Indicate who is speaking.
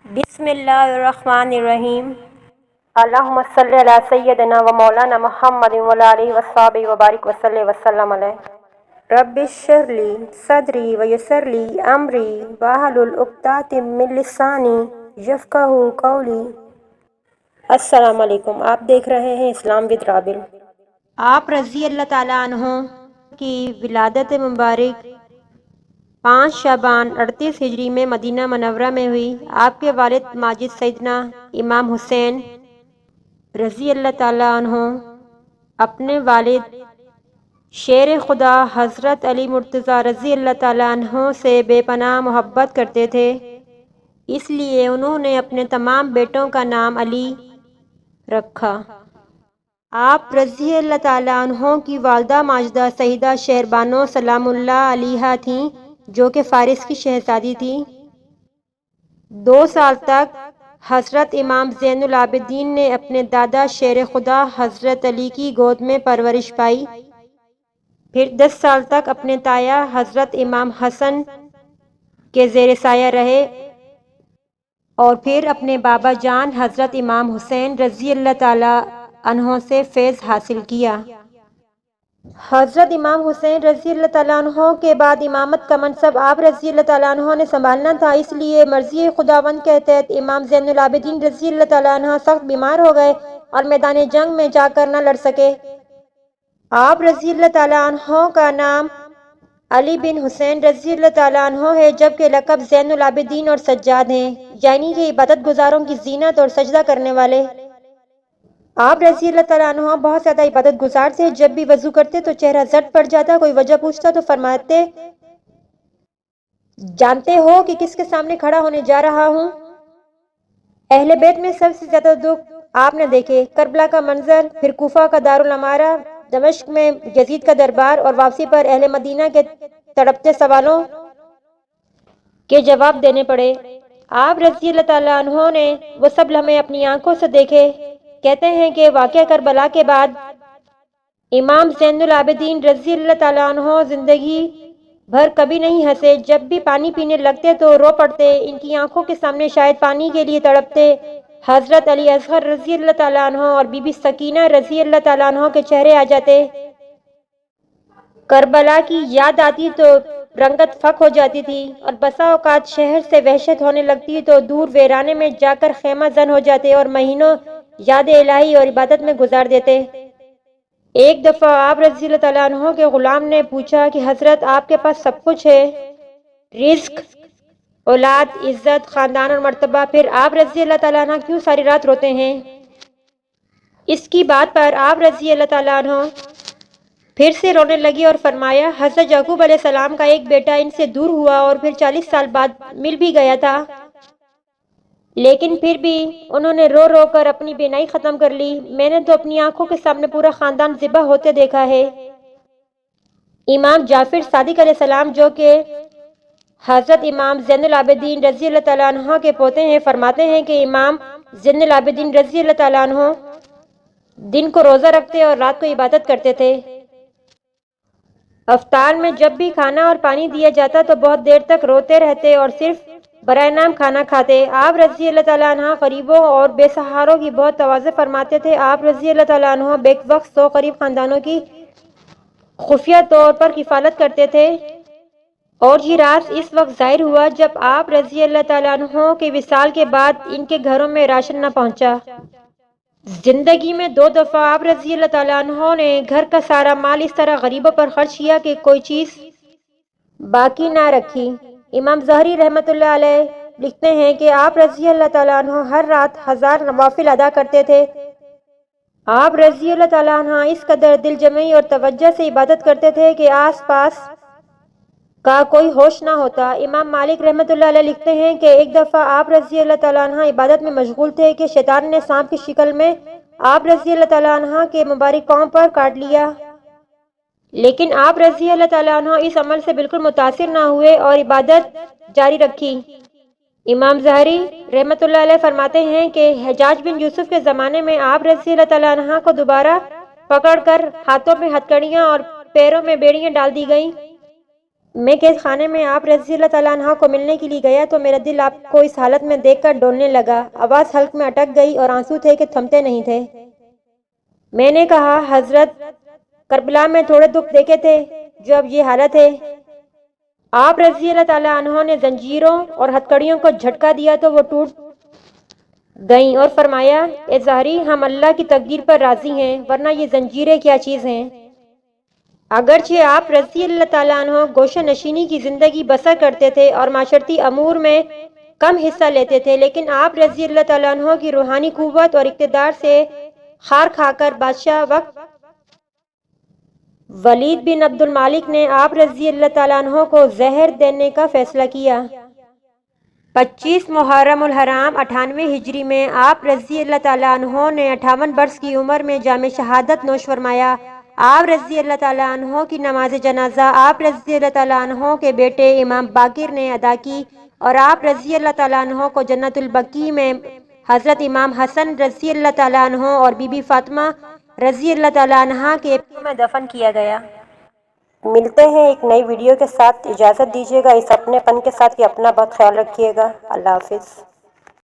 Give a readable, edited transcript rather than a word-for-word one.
Speaker 1: بسم اللہ الرحمن الرحیم۔ اللہم صلی علی سیدنا و مولانا محمد و علی آلہ وصحبہ وبارک وسلم علیہ۔ رب اشرح لی صدری ویسر لی امری واحلل عقدۃ من لسانی یفقہوا قولی۔ السلام علیکم، آپ دیکھ رہے ہیں اسلام ود رابل۔ آپ رضی اللہ تعالیٰ عنہ کی ولادت مبارک 5 شعبان 38 ہجری میں مدینہ منورہ میں ہوئی۔ آپ کے والد ماجد سیدنا امام حسین رضی اللہ تعالیٰ عنہ اپنے والد شیر خدا حضرت علی مرتضیٰ رضی اللہ تعالیٰ عنہ سے بے پناہ محبت کرتے تھے، اس لیے انہوں نے اپنے تمام بیٹوں کا نام علی رکھا۔ آپ رضی اللہ تعالیٰ عنہ کی والدہ ماجدہ سیدہ شہربانو سلام اللہ علیہا تھیں، جو کہ فارس کی شہزادی تھیں۔ 2 سال تک حضرت امام زین العابدین نے اپنے دادا شیر خدا حضرت علی کی گود میں پرورش پائی، پھر 10 سال تک اپنے تایا حضرت امام حسن کے زیر سایہ رہے اور پھر اپنے بابا جان حضرت امام حسین رضی اللہ تعالیٰ عنہ سے فیض حاصل کیا۔ حضرت امام حسین رضی اللہ تعالیٰ عنہ کے بعد امامت کا منصب آپ رضی اللہ تعالیٰ عنہ نے سنبھالنا تھا، اس لیے مرضی خداوند کے تحت امام زین العابدین رضی اللہ تعالیٰ عنہ سخت بیمار ہو گئے اور میدان جنگ میں جا کر نہ لڑ سکے۔ آپ رضی اللہ تعالیٰ عنہ کا نام علی بن حسین رضی اللہ تعالیٰ عنہ ہے، جبکہ لقب زین العابدین اور سجاد ہیں، یعنی کہ عبادت گزاروں کی زینت اور سجدہ کرنے والے۔ آپ رضی اللہ تعالیٰ عنہ بہت زیادہ عبادت گزار تھے، جب بھی وضو کرتے تو چہرہ زرد پڑ جاتا، کوئی وجہ پوچھتا تو فرماتے، جانتے ہو کہ کس کے سامنے کھڑا ہونے جا رہا ہوں؟ اہل بیت میں سب سے زیادہ دکھ آپ نے دیکھے، کربلا کا منظر، پھر کوفہ کا دارالامارہ، دمشق میں یزید کا دربار اور واپسی پر اہل مدینہ کے تڑپتے سوالوں کے جواب دینے پڑے۔ آپ رضی اللہ تعالیٰ عنہ نے وہ سب لمحے اپنی آنکھوں سے دیکھے۔ کہتے ہیں کہ واقعہ کربلا کے بعد امام زین العابدین رضی اللہ تعالیٰ عنہ زندگی بھر کبھی نہیں ہنسے، جب بھی پانی پینے لگتے تو رو پڑتے، ان کی آنکھوں کے سامنے شاید پانی کے لیے تڑپتے حضرت علی اصغر رضی اللہ تعالیٰ عنہ اور بی بی سکینہ رضی اللہ تعالیٰ عنہ کے چہرے آ جاتے۔ کربلا کی یاد آتی تو رنگت فک ہو جاتی تھی اور بسا اوقات شہر سے وحشت ہونے لگتی تو دور ویرانے میں جا کر خیمہ زن ہو جاتے اور مہینوں یاد الہی اور عبادت میں گزار دیتے۔ ایک دفعہ آپ رضی اللہ تعالیٰ عنہ کے غلام نے پوچھا کہ حضرت آپ کے پاس سب کچھ ہے، رزق، اولاد، عزت، خاندان اور مرتبہ، پھر آپ رضی اللہ تعالیٰ عنہ کیوں ساری رات روتے ہیں؟ اس کی بات پر آپ رضی اللہ تعالیٰ عنہ پھر سے رونے لگی اور فرمایا، حضرت یعقوب علیہ السلام کا ایک بیٹا ان سے دور ہوا اور پھر 40 سال بعد مل بھی گیا تھا، لیکن پھر بھی انہوں نے رو رو کر اپنی بینائی ختم کر لی۔ میں نے تو اپنی آنکھوں کے سامنے پورا خاندان ذبح ہوتے دیکھا ہے۔ امام جعفر صادق علیہ السلام، جو کہ حضرت امام زین العابدین رضی اللہ تعالیٰ عنہ کے پوتے ہیں، فرماتے ہیں کہ امام زین العابدین رضی اللہ تعالیٰ عنہ دن کو روزہ رکھتے اور رات کو عبادت کرتے تھے۔ افطار میں جب بھی کھانا اور پانی دیا جاتا تو بہت دیر تک روتے رہتے اور صرف برائے نام کھانا کھاتے۔ آپ رضی اللہ تعالیٰ عنہ غریبوں اور بے سہاروں کی بہت تواضع فرماتے تھے۔ آپ رضی اللہ تعالیٰ عنہ بیک وقت 100 غریب خاندانوں کی خفیہ طور پر کفالت کرتے تھے، اور یہ راز اس وقت ظاہر ہوا جب آپ رضی اللہ تعالیٰ عنہ کے وصال کے بعد ان کے گھروں میں راشن نہ پہنچا۔ زندگی میں 2 دفعہ آپ رضی اللہ تعالیٰ عنہ نے گھر کا سارا مال اس طرح غریبوں پر خرچ کیا کہ کوئی چیز باقی نہ رکھی۔ امام ظہری رحمۃ اللہ علیہ لکھتے ہیں کہ آپ رضی اللہ تعالیٰ عنہ ہر رات 1000 نوافل ادا کرتے تھے۔ آپ رضی اللہ تعالیٰ عنہ اس قدر دل جمعی اور توجہ سے عبادت کرتے تھے کہ آس پاس کا کوئی ہوش نہ ہوتا۔ امام مالک رحمۃ اللہ علیہ لکھتے ہیں کہ ایک دفعہ آپ رضی اللہ تعالیٰ عنہ عبادت میں مشغول تھے کہ شیطان نے سانپ کی شکل میں آپ رضی اللہ تعالیٰ عنہ کے مبارک پاؤں پر کاٹ لیا، لیکن آپ رضی اللہ تعالیٰ عنہ اس عمل سے بالکل متاثر نہ ہوئے اور عبادت جاری رکھی۔ امام ظہری رحمۃ اللہ علیہ فرماتے ہیں کہ حجاج بن یوسف کے زمانے میں آپ رضی اللہ تعالیٰ عنہ کو دوبارہ پکڑ کر ہاتھوں میں ہتھکڑیاں اور پیروں میں بیڑیاں ڈال دی گئیں۔ میں قید خانے میں آپ رضی اللہ تعالیٰ عنہ کو ملنے کے لیے گیا تو میرا دل آپ کو اس حالت میں دیکھ کر ڈولنے لگا۔ آواز حلق میں اٹک گئی اور آنسو تھے کہ تھمتے نہیں تھے۔ میں نے کہا حضرت کربلا میں تھوڑے دکھ دیکھے تھے جو اب یہ حالت ہے۔ آپ رضی اللہ تعالیٰ عنہ نے زنجیروں اور ہتھکڑیوں کو جھٹکا دیا تو وہ ٹوٹ گئیں اور فرمایا اے زہری ہم اللہ کی تقدیر پر راضی ہیں ورنہ یہ زنجیریں کیا چیز ہیں۔ اگرچہ آپ رضی اللہ تعالیٰ عنہ گوشہ نشینی کی زندگی بسر کرتے تھے اور معاشرتی امور میں کم حصہ لیتے تھے لیکن آپ رضی اللہ تعالیٰ عنہ کی روحانی قوت اور اقتدار سے خار کھا کر بادشاہ وقت ولید بن عبد المالک نے آپ رضی اللہ تعالیٰ عنہ کو زہر دینے کا فیصلہ کیا۔ 25 محرم الحرام 98 ہجری میں آپ رضی اللہ تعالیٰ عنہ نے 58 برس کی عمر میں جام شہادت نوش فرمایا۔ آپ رضی اللہ تعالیٰ عنہ کی نماز جنازہ آپ رضی اللہ تعالیٰ عنہ کے بیٹے امام باقر نے ادا کی اور آپ رضی اللہ تعالیٰ عنہ کو جنت البقیع میں حضرت امام حسن رضی اللہ تعالیٰ عنہ اور بی بی فاطمہ رضی اللہ تعالیٰ عنہ کے میں دفن کیا گیا۔ ملتے ہیں ایک نئی ویڈیو کے ساتھ، اجازت دیجیے گا اس اپنے پن کے ساتھ کہ اپنا بہت خیال رکھیے گا۔ اللہ حافظ۔